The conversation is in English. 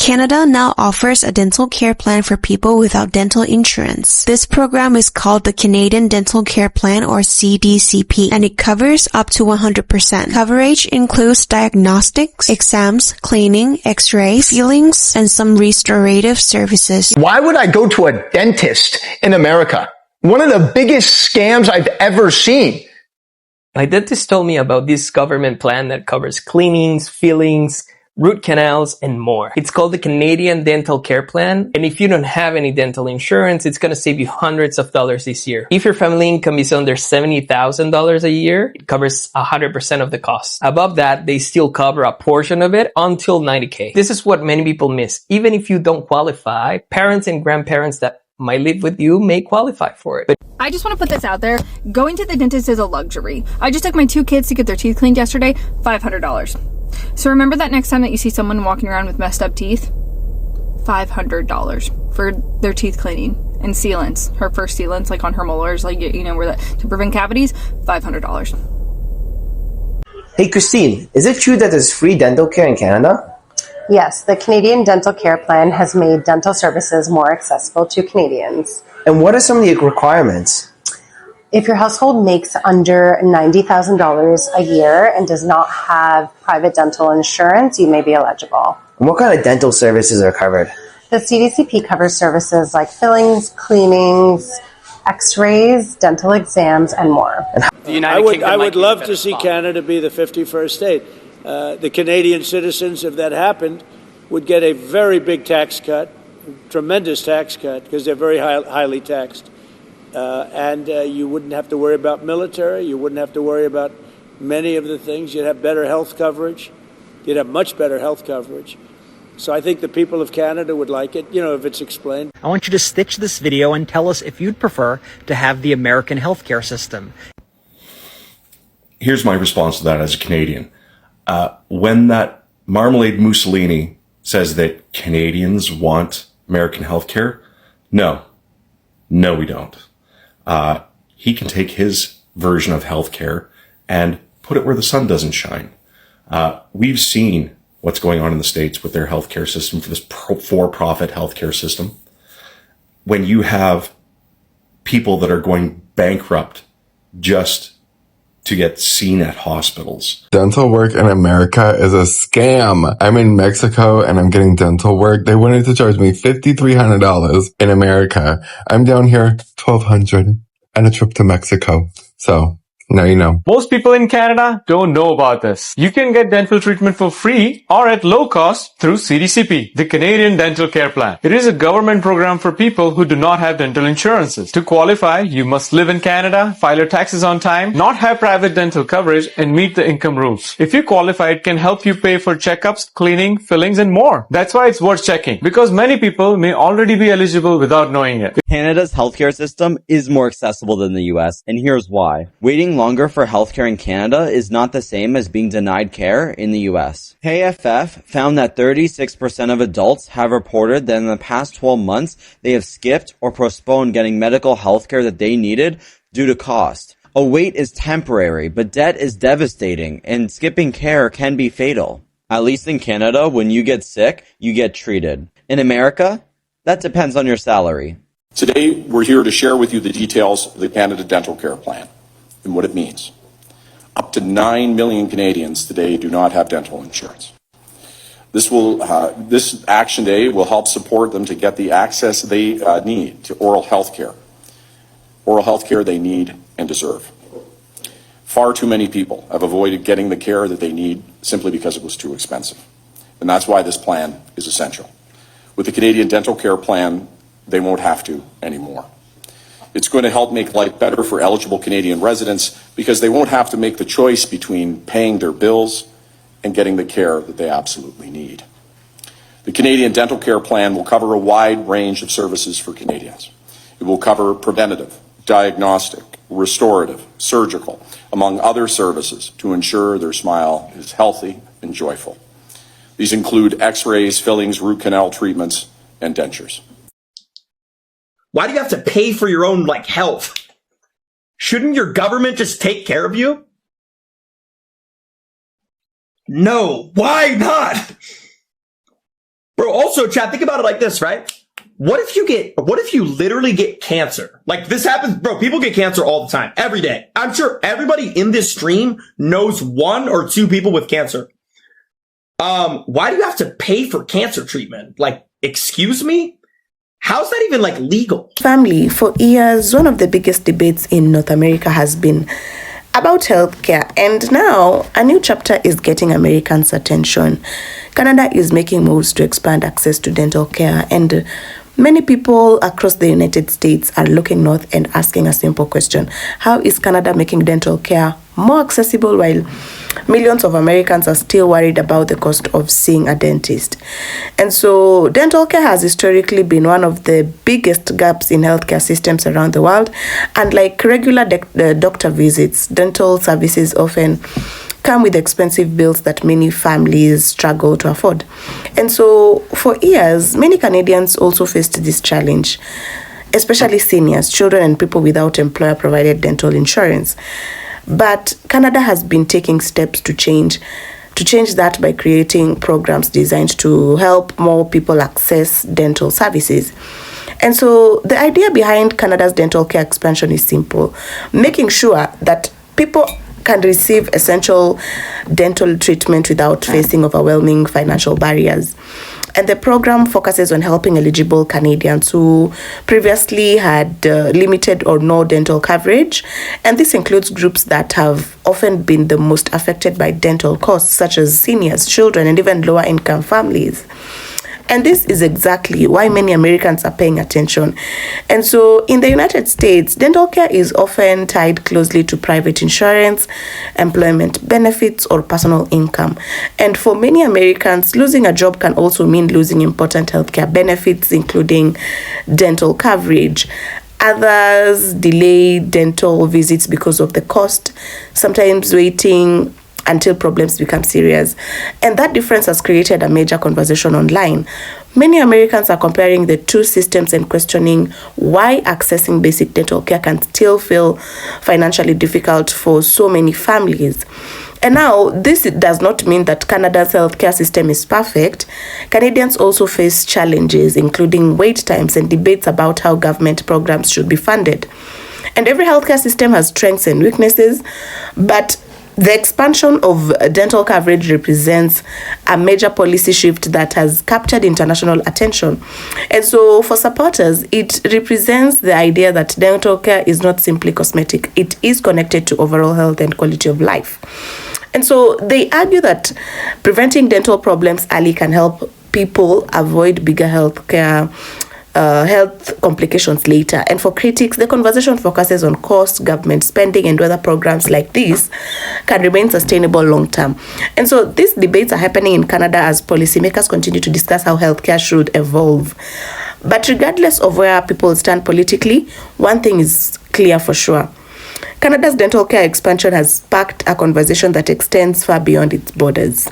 Canada now offers a dental care plan for people without dental insurance. This program is called the Canadian Dental Care Plan, or CDCP, and it covers up to 100%. Coverage includes diagnostics, exams, cleaning, x-rays, fillings, and some restorative services. Why would I go to a dentist in America? One of the biggest scams I've ever seen. My dentist told me about this government plan that covers cleanings, fillings, root canals, and more. It's called the Canadian Dental Care Plan, and if you don't have any dental insurance, it's going to save you hundreds of dollars this year. If your family income is under $70,000 a year, it covers 100% of the cost. Above that, they still cover a portion of it until $90K. This is what many people miss. Even if you don't qualify, parents and grandparents that might live with you may qualify for it. But I just want to put this out there. Going to the dentist is a luxury. I just took my 2 kids to get their teeth cleaned yesterday, $500. So remember that next time that you see someone walking around with messed up teeth? $500 for their teeth cleaning and sealants. Her first sealants, like on her molars, like, you know, where that, to prevent cavities, $500. Hey Christine, is it true that there's free dental care in Canada? Yes, the Canadian Dental Care Plan has made dental services more accessible to Canadians. And what are some of the requirements? If your household makes under $90,000 a year and does not have private dental insurance, you may be eligible. And what kind of dental services are covered? The CDCP covers services like fillings, cleanings, x-rays, dental exams, and more. I would love to see Canada be the 51st state. The Canadian citizens, if that happened, would get a very big tax cut, tremendous tax cut, because they're very highly taxed. And you wouldn't have to worry about military. You wouldn't have to worry about many of the things. You'd have better health coverage. You'd have much better health coverage. So I think the people of Canada would like it, you know, if it's explained. I want you to stitch this video and tell us if you'd prefer to have the American healthcare system. Here's my response to that as a Canadian. When that Marmalade Mussolini says that Canadians want American healthcare, no, we don't. He can take his version of healthcare and put it where the sun doesn't shine. We've seen what's going on in the States with their healthcare system, for this for-profit healthcare system. When you have people that are going bankrupt just to get seen at hospitals. Dental work in America is a scam. I'm in Mexico and I'm getting dental work. They wanted to charge me $5,300 in America. I'm down here $1,200 and a trip to Mexico. So now you know. Most people in Canada don't know about this. You can get dental treatment for free or at low cost through CDCP, the Canadian Dental Care Plan. It is a government program for people who do not have dental insurances. To qualify, you must live in Canada, file your taxes on time, not have private dental coverage, and meet the income rules. If you qualify, it can help you pay for checkups, cleaning, fillings, and more. That's why it's worth checking, because many people may already be eligible without knowing it. Canada's healthcare system is more accessible than the US, and here's why. Waiting longer for healthcare in Canada is not the same as being denied care in the US. KFF found that 36% of adults have reported that in the past 12 months they have skipped or postponed getting medical healthcare that they needed due to cost. A wait is temporary, but debt is devastating, and skipping care can be fatal. At least in Canada, when you get sick, you get treated. In America, that depends on your salary. Today, we're here to share with you the details of the Canada Dental Care Plan and what it means. Up to 9 million Canadians today do not have dental insurance. This action day will help support them to get the access they need to oral health care they need and deserve. Far too many people have avoided getting the care that they need simply because it was too expensive. And that's why this plan is essential. With the Canadian Dental Care Plan, they won't have to anymore. It's going to help make life better for eligible Canadian residents because they won't have to make the choice between paying their bills and getting the care that they absolutely need. The Canadian Dental Care Plan will cover a wide range of services for Canadians. It will cover preventative, diagnostic, restorative, surgical, among other services to ensure their smile is healthy and joyful. These include x-rays, fillings, root canal treatments, and dentures. Why do you have to pay for your own, health? Shouldn't your government just take care of you? No, why not? Bro, also, chat, think about it like this, right? What if you literally get cancer? Like this happens, bro, people get cancer all the time, every day. I'm sure everybody in this stream knows 1 or 2 people with cancer. Why do you have to pay for cancer treatment? Like, excuse me? How's that even like legal? Family, for years, one of the biggest debates in North America has been about healthcare, and now a new chapter is getting Americans' attention. Canada is making moves to expand access to dental care, and many people across the United States are looking north and asking a simple question: how is Canada making dental care more accessible while millions of Americans are still worried about the cost of seeing a dentist? And so dental care has historically been one of the biggest gaps in healthcare systems around the world. And like regular doctor visits, dental services often come with expensive bills that many families struggle to afford. And so for years, many Canadians also faced this challenge, especially seniors, children, and people without employer-provided dental insurance. But Canada has been taking steps to change that by creating programs designed to help more people access dental services. And so the idea behind Canada's dental care expansion is simple: making sure that people can receive essential dental treatment without facing overwhelming financial barriers. And the program focuses on helping eligible Canadians who previously had limited or no dental coverage. And this includes groups that have often been the most affected by dental costs, such as seniors, children, and even lower income families. And this is exactly why many Americans are paying attention. And so in the United States, dental care is often tied closely to private insurance, employment benefits, or personal income. And for many Americans, losing a job can also mean losing important healthcare benefits, including dental coverage. Others delay dental visits because of the cost, sometimes waiting until problems become serious. And that difference has created a major conversation online. Many Americans are comparing the two systems and questioning why accessing basic dental care can still feel financially difficult for so many families. And now, this does not mean that Canada's healthcare system is perfect. Canadians also face challenges, including wait times and debates about how government programs should be funded. And every healthcare system has strengths and weaknesses, but the expansion of dental coverage represents a major policy shift that has captured international attention. And so for supporters, it represents the idea that dental care is not simply cosmetic. It is connected to overall health and quality of life. And so they argue that preventing dental problems early can help people avoid bigger health complications later. And for critics, the conversation focuses on cost, government spending, and whether programs like this can remain sustainable long term. And so these debates are happening in Canada as policymakers continue to discuss how healthcare should evolve. But regardless of where people stand politically, one thing is clear for sure: Canada's dental care expansion has sparked a conversation that extends far beyond its borders.